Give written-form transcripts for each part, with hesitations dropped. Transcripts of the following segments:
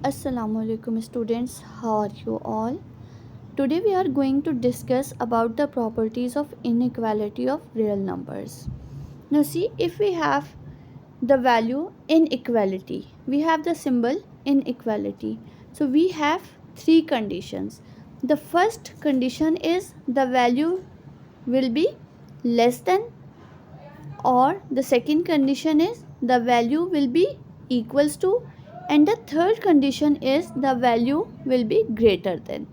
Assalamualaikum students, how are you all? Today we are going to discuss about the properties of inequality of real numbers. Now see, if we have the value inequality, we have the symbol inequality. So we have three conditions. The first condition is the value will be less than, or the second condition is the value will be equals to, and the third condition is the value will be greater than.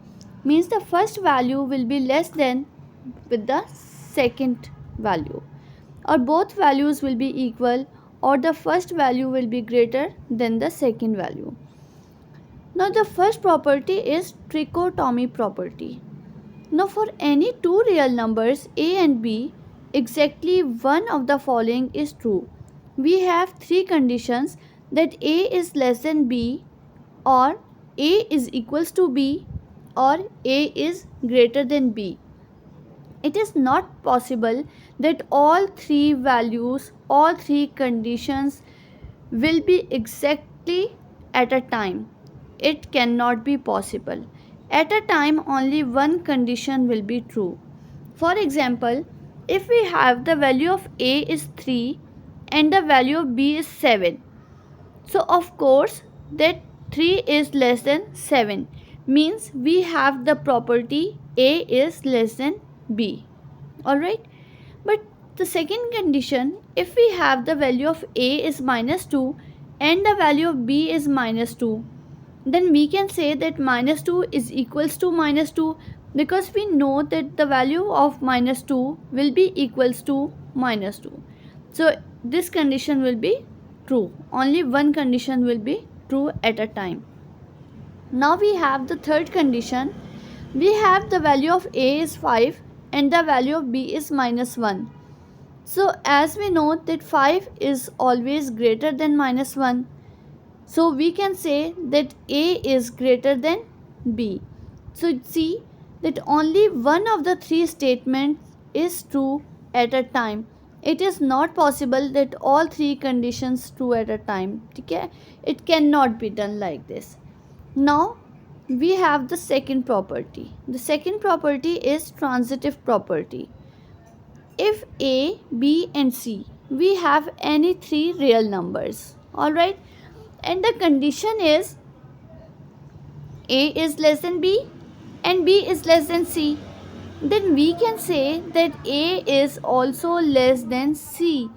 Means the first value will be less than with the second value, or both values will be equal, or the first value will be greater than the second value. Now the first property is trichotomy property. Now for any two real numbers a and b, exactly one of the following is true. We have three conditions, that a is less than b, or a is equals to b, or a is greater than b. It is not possible that all three values, all three conditions will be exactly at a time. It cannot be possible. At a time, only one condition will be true. For example, if we have the value of a is 3 and the value of b is 7, so of course that 3 is less than 7, means we have the property a is less than b. Alright, but the second condition, if we have the value of a is minus 2 and the value of b is minus 2, then we can say that minus 2 is equals to minus 2, because we know that the value of minus 2 will be equals to minus 2. So this condition will be true. Only one condition will be true at a time. Now we have the third condition. We have the value of a is 5 and the value of b is minus 1. So as we know that 5 is always greater than minus 1, so we can say that a is greater than b. So see that only one of the three statements is true at a time. It is not possible that all three conditions true at a time. Okay? It cannot be done like this. Now we have the second property. The second property is transitive property. If a, b and c, we have any three real numbers, alright, and the condition is a is less than b and b is less than c, then we can say that a is also less than c.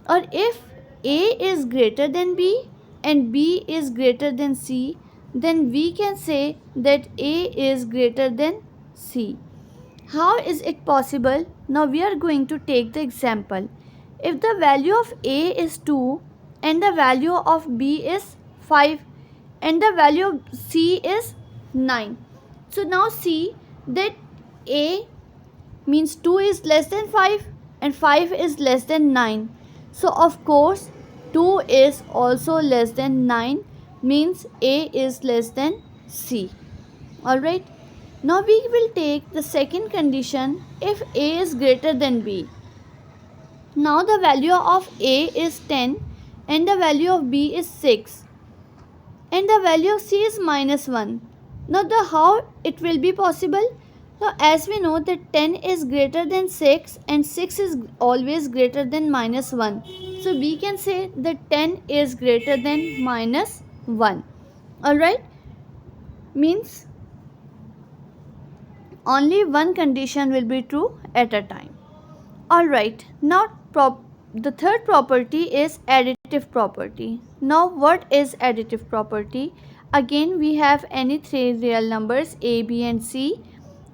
Or if a is greater than b and b is greater than c, then we can say that a is greater than c. How is it possible? Now we are going to take the example. If the value of a is 2 and the value of b is 5 and the value of c is 9. So now see that a means 2 is less than 5 and 5 is less than 9. So of course 2 is also less than 9, means a is less than c. Alright. Now we will take the second condition, if a is greater than b. Now the value of a is 10 and the value of b is 6 and the value of c is minus 1. Now how it will be possible? Now as we know that 10 is greater than 6 and 6 is always greater than minus 1. So we can say that 10 is greater than minus 1. Alright, means only one condition will be true at a time. Alright, now the third property is additive property. Now what is additive property? Again we have any three real numbers a, b and c.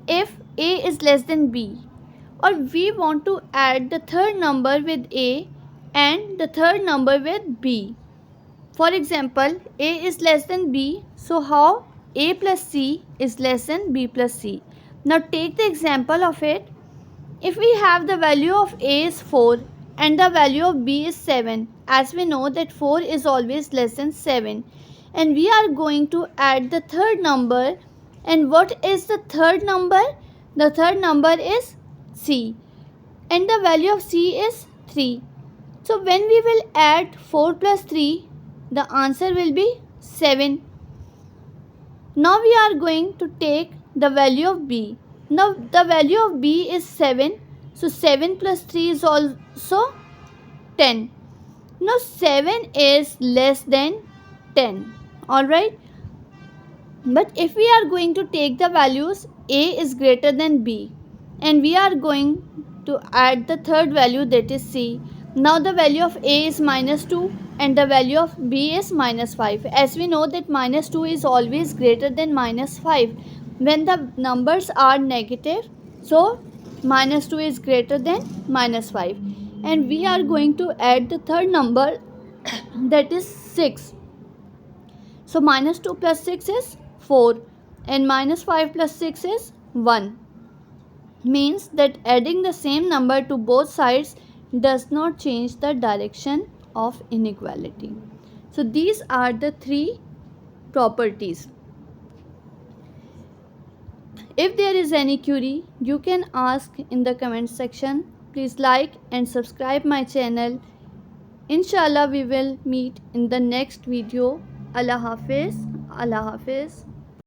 If a is less than b, or we want to add the third number with a and the third number with b. For example, a is less than b, so how a plus c is less than b plus c. Now take the example of it. If we have the value of a is 4 and the value of b is 7, as we know that 4 is always less than 7, and we are going to add the third number, and what is the third number? The third number is c and the value of c is 3. So when we will add 4 plus 3, the answer will be 7. Now we are going to take the value of b. Now the value of b is 7. So 7 plus 3 is also 10. Now 7 is less than 10. Alright. But if we are going to take the values a is greater than b, and we are going to add the third value, that is c. Now the value of a is minus 2 and the value of b is minus 5. As we know that minus 2 is always greater than minus 5 when the numbers are negative. So minus 2 is greater than minus 5, and we are going to add the third number that is 6. So minus 2 plus 6 is 4 and minus 5 plus 6 is 1. Means that adding the same number to both sides does not change the direction of inequality. So these are the three properties. If there is any query, you can ask in the comment section. Please like and subscribe my channel. Inshallah we will meet in the next video. Allah Hafiz. Allah Hafiz.